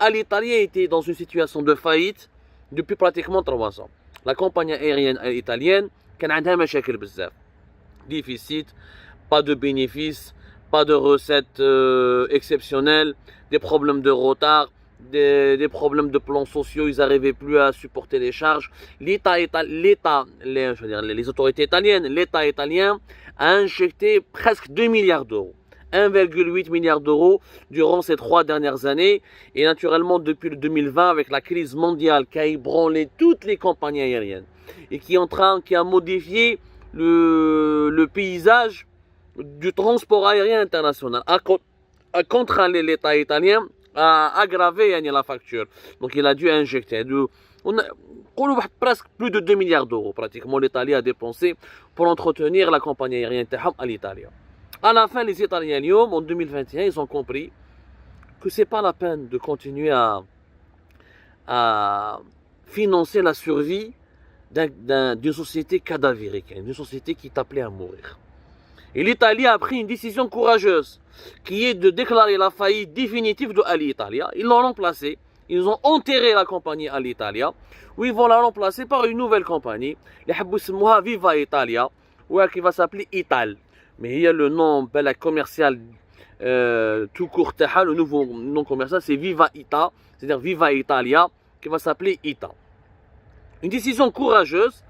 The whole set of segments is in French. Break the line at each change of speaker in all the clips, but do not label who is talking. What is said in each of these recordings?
Alitalia était dans une situation de faillite depuis pratiquement 3 ans. La compagnie aérienne italienne, كان عندها مشاكل بزاف. Déficit, pas de bénéfices, pas de recettes exceptionnelles, des problèmes de retard, des problèmes de plans sociaux, ils n'arrivaient plus à supporter les charges. Les autorités italiennes, l'État italien a injecté presque 2 milliards d'euros. 1,8 milliard d'euros durant ces 3 dernières années. Et naturellement, depuis le 2020, avec la crise mondiale qui a ébranlé toutes les compagnies aériennes et qui a modifié le paysage du transport aérien international, a contraint l'État italien à aggraver la facture. Donc il a dû injecter. On a presque plus de 2 milliards d'euros, pratiquement, l'Italie a dépensé pour entretenir la compagnie aérienne à l'Italie. À la fin, les Italiens, en 2021, ils ont compris que ce n'est pas la peine de continuer à financer la survie d'une société cadavérique, d'une société qui est appelée à mourir. Et l'Italie a pris une décision courageuse, qui est de déclarer la faillite définitive de Alitalia. Ils l'ont remplacée, ils ont enterré la compagnie Alitalia, où ils vont la remplacer par une nouvelle compagnie, les Habbousmouha Viva Italia, qui va s'appeler Ital. Mais il y a le nom commercial tout court, le nouveau nom commercial, c'est Viva Ita, c'est-à-dire Viva Italia, qui va s'appeler Ita. Une décision courageuse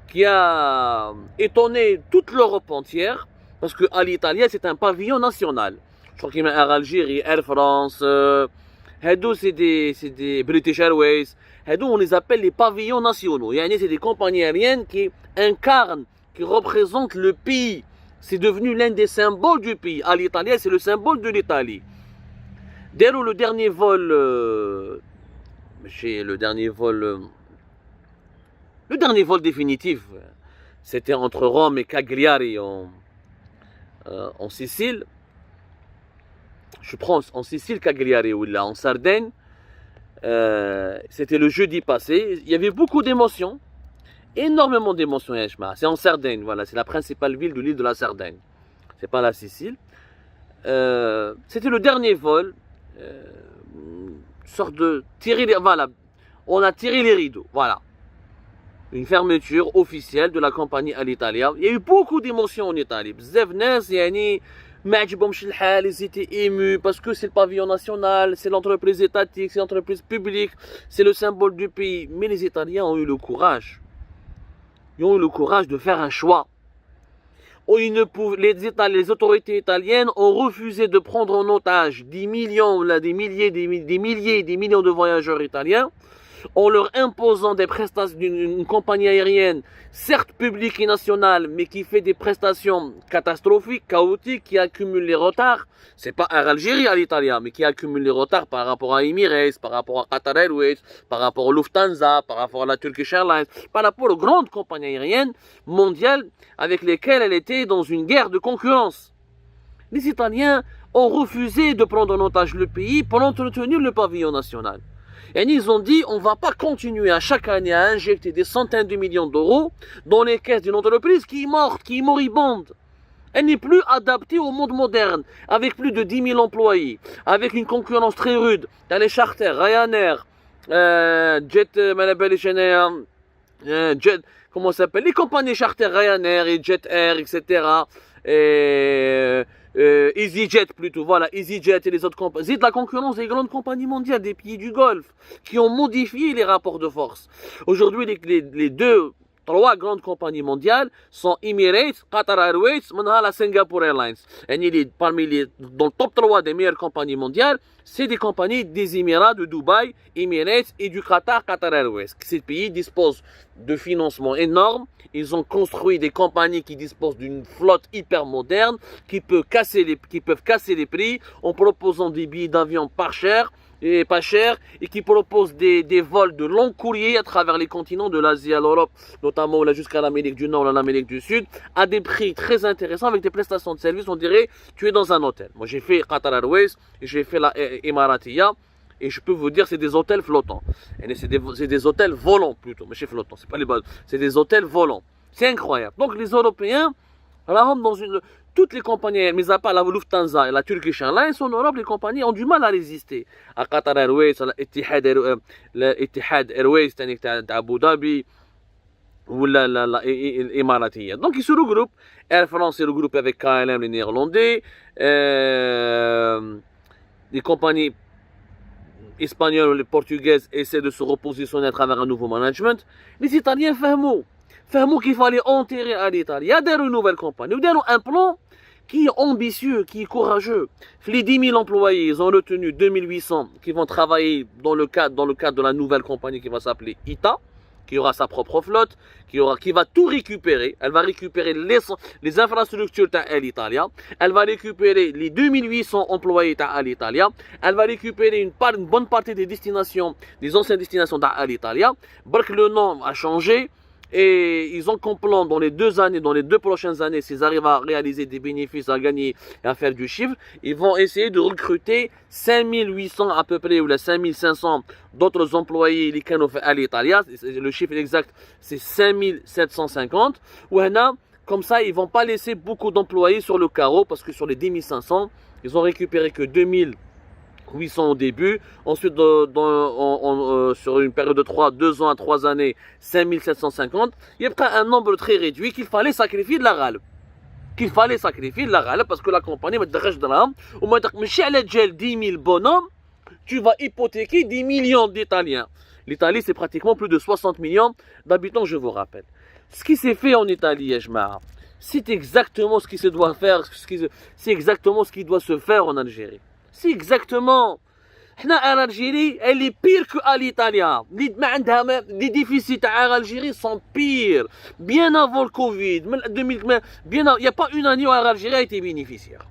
qui a étonné toute l'Europe entière, parce que Alitalia, c'est un pavillon national. Je crois qu'il y a Air Algérie, Air France, c'est des British Airways, on les appelle les pavillons nationaux. C'est des compagnies aériennes qui incarnent, qui représentent le pays. C'est devenu l'un des symboles du pays. Alitalia, c'est le symbole de l'Italie. Dès le dernier vol, le dernier vol définitif, c'était entre Rome et Cagliari en Sicile. Je prends en Sicile, Cagliari, ou là, en Sardaigne. C'était le jeudi passé. Il y avait beaucoup d'émotions. Énormément d'émotions, c'est en Sardaigne, voilà, c'est la principale ville de l'île de la Sardaigne. C'est pas la Sicile. C'était le dernier vol. Sorte de voilà. On a tiré les rideaux, voilà. Une fermeture officielle de la compagnie Alitalia. Il y a eu beaucoup d'émotions en Italie. Ils étaient émus parce que c'est le pavillon national, c'est l'entreprise étatique, c'est l'entreprise publique, c'est le symbole du pays. Mais les Italiens ont eu le courage. Ils ont eu le courage de faire un choix. Les autorités italiennes ont refusé de prendre en otage des millions, des milliers de voyageurs italiens, en leur imposant des prestations d'une compagnie aérienne, certes publique et nationale, mais qui fait des prestations catastrophiques, chaotiques, qui accumulent les retards. C'est pas Air Algérie à l'Italia, mais qui accumule les retards par rapport à Emirates, par rapport à Qatar Airways, par rapport à Lufthansa, par rapport à la Turkish Airlines, par rapport aux grandes compagnies aériennes mondiales avec lesquelles elle était dans une guerre de concurrence. Les Italiens ont refusé de prendre en otage le pays pour entretenir le pavillon national. Et ils ont dit, on ne va pas continuer à chaque année à injecter des centaines de millions d'euros dans les caisses d'une entreprise qui est morte, qui est moribonde. Elle n'est plus adaptée au monde moderne, avec plus de 10 000 employés, avec une concurrence très rude. Dans les charters, Ryanair, comment ça s'appelle, les compagnies charters Ryanair et Jet Air, etc. EasyJet plutôt, voilà, EasyJet et les autres compagnies. C'est de la concurrence des grandes compagnies mondiales, des pays du Golfe, qui ont modifié les rapports de force. Aujourd'hui, les 3 grandes compagnies mondiales sont Emirates, Qatar Airways, la Singapore Airlines. Dans le top 3 des meilleures compagnies mondiales, c'est des compagnies des Émirats, de Dubaï, Emirates et du Qatar, Qatar Airways. Ces pays disposent de financements énormes. Ils ont construit des compagnies qui disposent d'une flotte hyper moderne, qui peuvent casser les prix en proposant des billets d'avion pas chers et qui proposent des vols de long courrier à travers les continents de l'Asie à l'Europe, notamment jusqu'à l'Amérique du Nord et l'Amérique du Sud, à des prix très intéressants avec des prestations de service. On dirait tu es dans un hôtel. Moi j'ai fait Qatar Airways et j'ai fait la Emiratia. Et je peux vous dire, c'est des hôtels flottants. C'est des hôtels volants plutôt, mais chez flottants, c'est pas les bases. C'est des hôtels volants. C'est incroyable. Donc les Européens, toutes les compagnies, mis à part la Lufthansa et la Turkish Airlines, en Europe, les compagnies ont du mal à résister. À Qatar Airways, à l'Etihad Airways, d'Abu Dhabi, ou l'Émiratia. Donc ils se regroupent. Air France se regroupe avec KLM, les Néerlandais. Les compagnies espagnoles ou les portugaises essaient de se repositionner à travers un nouveau management. Les Italiens fahmou qu'il fallait enterrer à l'Italie. Il y a des nouvelles compagnies. Il y a un plan qui est ambitieux, qui est courageux. Les 10 000 employés, ils ont retenu 2800 qui vont travailler dans le cadre de la nouvelle compagnie qui va s'appeler ITA, qui aura sa propre flotte, qui va tout récupérer. Elle va récupérer les infrastructures d'Alitalia. Elle va récupérer les 2800 employés d'Alitalia. Elle va récupérer une bonne partie des destinations, des anciennes destinations d'Alitalia. Bref, le nom a changé. Et ils ont comme plan dans les 2 prochaines années, s'ils arrivent à réaliser des bénéfices, à gagner et à faire du chiffre, ils vont essayer de recruter 5800 à peu près, ou les 5500 d'autres employés, les canaux à l'Italia. Le chiffre exact, c'est 5750. Ou comme ça, ils vont pas laisser beaucoup d'employés sur le carreau, parce que sur les 10 500, ils ont récupéré que 2800 au début, ensuite sur une période de 2 ans à 3 années, 5750, il y a un nombre très réduit qu'il fallait sacrifier de la râle. Parce que la compagnie m'a dit, ou m'a dit, 10 000 bonhommes, tu vas hypothéquer 10 millions d'Italiens. L'Italie, c'est pratiquement plus de 60 millions d'habitants, je vous rappelle. Ce qui s'est fait en Italie, c'est exactement ce qui se doit faire, c'est exactement ce qui doit se faire en Algérie. C'est exactement. L'Algérie, elle est pire qu'à l'Italie. Les déficits à l'Algérie sont pires. Bien avant le Covid, il n'y a pas une année où l'Algérie a été bénéficiaire.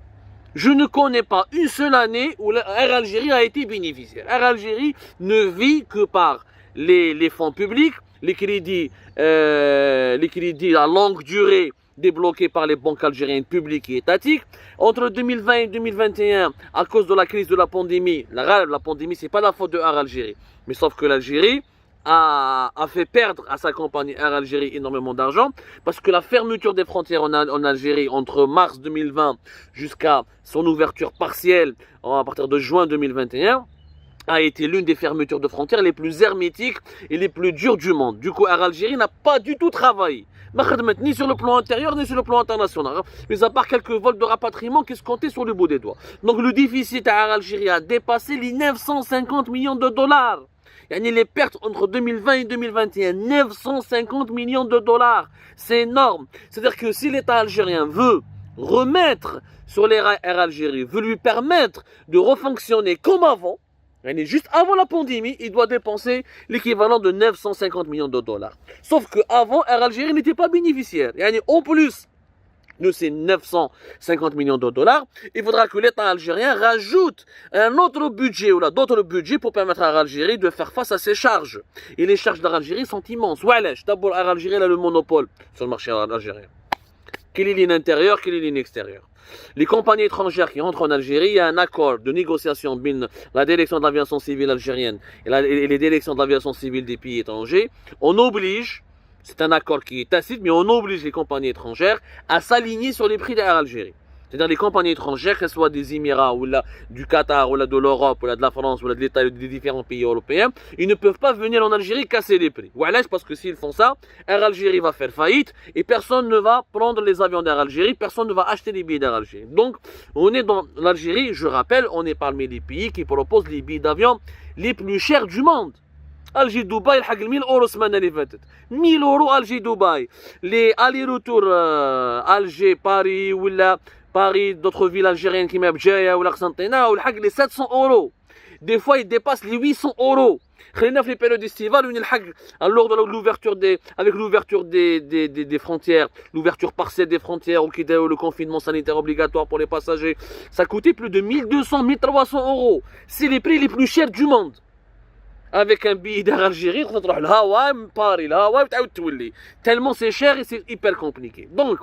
Je ne connais pas une seule année où l'Algérie a été bénéficiaire. L'Algérie ne vit que par les fonds publics, les crédits à longue durée débloqués par les banques algériennes publiques et étatiques. Entre 2020 et 2021, à cause de la crise de la pandémie, la pandémie, c'est pas la faute de Air Algérie, mais sauf que l'Algérie a fait perdre à sa compagnie Air Algérie énormément d'argent, parce que la fermeture des frontières en Algérie entre mars 2020 jusqu'à son ouverture partielle à partir de juin 2021, a été l'une des fermetures de frontières les plus hermétiques et les plus dures du monde. Du coup, Air Algérie n'a pas du tout travaillé. Ni sur le plan intérieur, ni sur le plan international. Mais à part quelques vols de rapatriement qui se comptaient sur le bout des doigts. Donc le déficit à Air Algérie a dépassé les 950 millions de dollars. Les pertes entre 2020 et 2021, 950 millions de dollars. C'est énorme. C'est-à-dire que si l'État algérien veut remettre sur les rails Air Algérie, veut lui permettre de refonctionner comme avant, juste avant la pandémie, il doit dépenser l'équivalent de 950 millions de dollars. Sauf qu'avant, Air Algérie n'était pas bénéficiaire. En plus de ces 950 millions de dollars, il faudra que l'État algérien rajoute un autre budget ou d'autres budgets pour permettre à Air Algérie de faire face à ses charges. Et les charges d'Air Algérie sont immenses. D'abord, Air Algérie a le monopole sur le marché algérien. Quelle est ligne intérieure, quelle est ligne extérieure? Les compagnies étrangères qui rentrent en Algérie, il y a un accord de négociation entre la direction de l'aviation civile algérienne et les directions de l'aviation civile des pays étrangers. On oblige, c'est un accord qui est tacite, mais on oblige les compagnies étrangères à s'aligner sur les prix d'Air Algérie. C'est-à-dire les compagnies étrangères, qu'elles soient des Émirats, ou du Qatar, ou de l'Europe, ou de la France, ou de l'État, des différents pays européens, ils ne peuvent pas venir en Algérie casser les prix. Parce que s'ils font ça, Air Algérie va faire faillite, et personne ne va prendre les avions d'Air Algérie, personne ne va acheter les billets d'Air Algérie. Donc, on est dans l'Algérie, je rappelle, on est parmi les pays qui proposent les billets d'avion les plus chers du monde. Alger Dubaï, 1000 euros semaine اللي فاتت. 1000 euros Alger Dubaï. Les allers-retours Alger Paris ou Paris, d'autres villes algériennes qui m'ont Bjaya ou l'Argentine, ou les 700 euros. Des fois, ils dépassent les 800 euros. Dans les périodes estivales, lors de l'ouverture avec l'ouverture des frontières, l'ouverture partielle des frontières ou le confinement sanitaire obligatoire pour les passagers, ça coûtait plus de 1200, 1300 euros. C'est les prix les plus chers du monde. Avec un billet d'Air Algérie, on va le Hawaï, Paris, le Hawaï, tellement c'est cher et c'est hyper compliqué. Donc,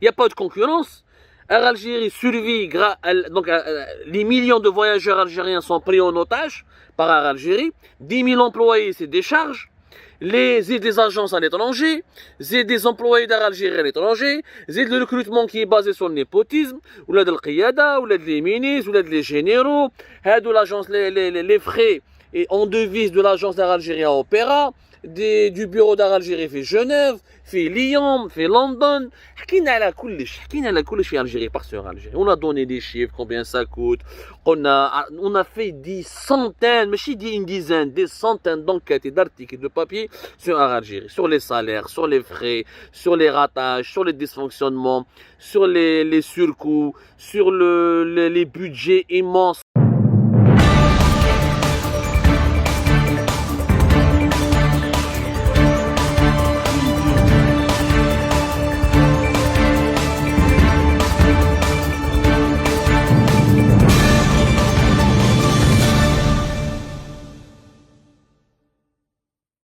il n'y a pas de concurrence. Air Algérie survit, donc les millions de voyageurs algériens sont pris en otage par Air Algérie. 10 000 employés, c'est des charges. des agences à l'étranger, des employés d'Algérie à l'étranger, le recrutement qui est basé sur le népotisme, ou là de l'Qiyada, ou là les ministres, ou là les généraux, l'agence, les frais et en devise de l'agence d'Algérie à Opéra, du bureau d'Algérie fait Genève, fait Lyon, fait London. حكينا على كلش في Algérie par sur Algérie. On a donné des chiffres, combien ça coûte. On a fait des centaines, mais je dis une dizaine, des centaines d'enquêtes et d'articles de papier sur Algérie, sur les salaires, sur les frais, sur les ratages, sur les dysfonctionnements, sur les surcoûts, sur les budgets immenses